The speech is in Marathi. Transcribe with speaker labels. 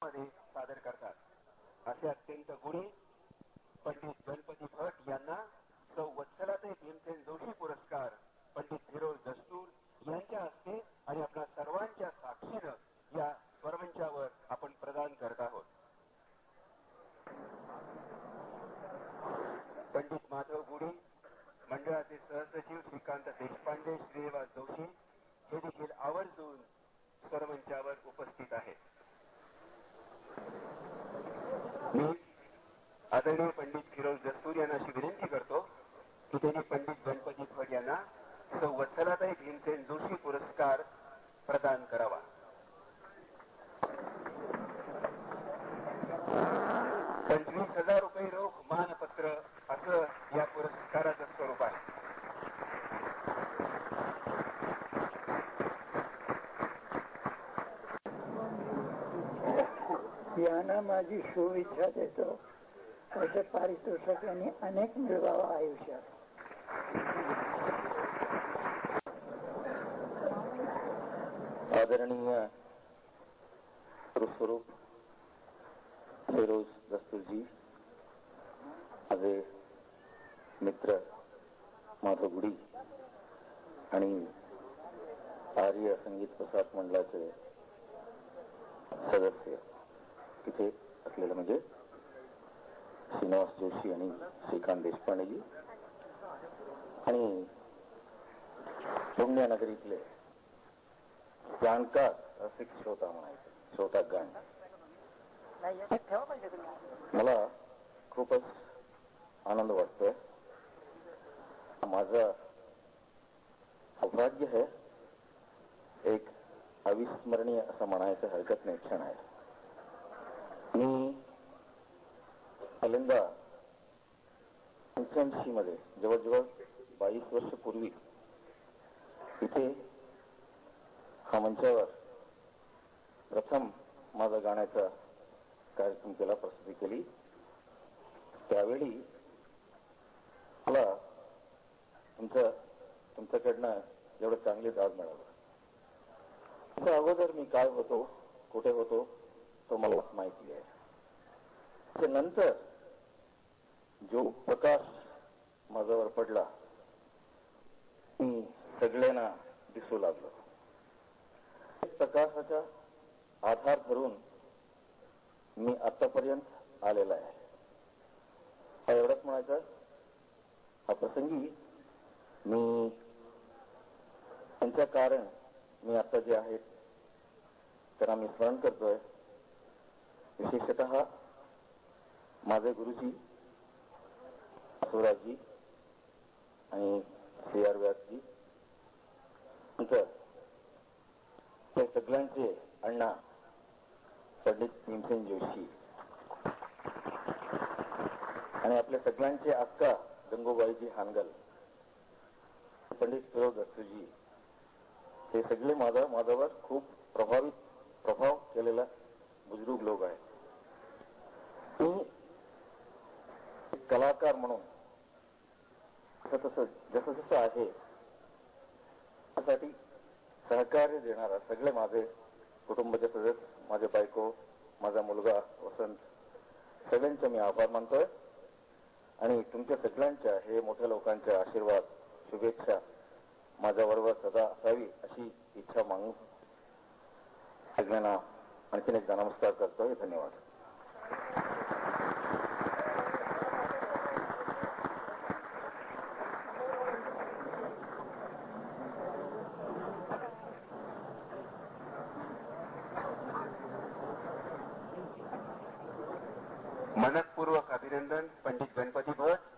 Speaker 1: स्वरामध्ये सादर करतात। असे अत्यंत गुणी पंडित गणपती भट यांना सौ वत्सलाताई भीमसेन जोशी पुरस्कार पंडित फिरोज दस्तूर यांच्या हस्ते आणि आपल्या सर्वांच्या साक्षीनं या स्वरमंचावर आपण प्रदान करत आहोत। पंडित माधव गुढी, मंडळाचे सहसचिव श्रीकांत देशपांडे, श्रीनिवास जोशी हे देखील आवर्जून स्वरमंचावर उपस्थित आहेत। मी आदरणीय पंडित फिरोज दस्तूर यांना अशी विनंती करतो की त्यांनी पंडित गणपती भट यांना सौ वत्सलाताई भीमसेन जोशी पुरस्कार प्रदान करावा। 25,000 रुपये रोख मानपत्र असं या पुरस्काराचं स्वरूप आहे।
Speaker 2: यांना माझी शुभेच्छा देतो। अशा पारितोषिकांनी अनेक मिळवावा आयुष्यात।
Speaker 3: आदरणीय स्वरूप फिरोज दस्तूरजी, माझे मित्र माधव गुढी आणि आर्य संगीत प्रसार मंडळाचे सदस्य तिथे असलेलं म्हणजे श्रीनिवास जोशी आणि श्रीकांत देशपांडेजी आणि पुण्यनगरीतले जाणकार रसिक श्रोता म्हणायचे, श्रोतागण, मला खूपच आनंद वाटतोय। माझं सौभाग्य है, एक अविस्मरणीय असं म्हणायचं हरकत नाही क्षण आहे। मी पहिल्यांदा 85 मध्ये जवळजवळ 22 वर्ष पूर्वी इथे हा मंचावर प्रथम माझा गाण्याचा कार्यक्रम केला, प्रस्तुती केली। त्यावेळी मला तुमच्याकडनं एवढं चांगले दाद मिळालं। त्या अगोदर मी काय होतो, कुठे होतो तो मला माहिती आहे। त्यानंतर जो प्रकाश माझ्यावर पडला मी सगळ्यांना दिसू लागलो। प्रकाशाचा आधार धरून मी आतापर्यंत आलेला आहे। हा एवढंच म्हणायचं, हा प्रसंगी मी त्यांच्या कारण मी आता जे आहेत त्यांना मी स्मरण करतोय। विशेषतः माझे गुरुजी सुराजी आणि सी आर व्यासजी, नंतर ते सगळ्यांचे अण्णा पंडित भीमसेन जोशी आणि आपल्या सगळ्यांचे अक्का गंगूबाईजी हानगल, पंडित फिरोज दस्तूरजी, हे सगळे माझ्यावर खूप प्रभाव केलेला बुजुर्ग लोक आहेत। मी एक कलाकार म्हणून जसं जसं आहे त्यासाठी सहकार्य देणारा सगळे माझे कुटुंबाचे सदस्य, माझे बायको, माझा मुलगा वसंत, सगळ्यांचे मी आभार मानतोय आणि तुमच्या सगळ्यांच्या हे मोठ्या लोकांच्या आशीर्वाद, शुभेच्छा माझ्याबरोबर सदा असावी अशी इच्छा मागून सगळ्यांना आणखीन एकदा नमस्कार करतोय। धन्यवाद।
Speaker 1: मनपूर्वक अभिनंदन पंडित गणपती भट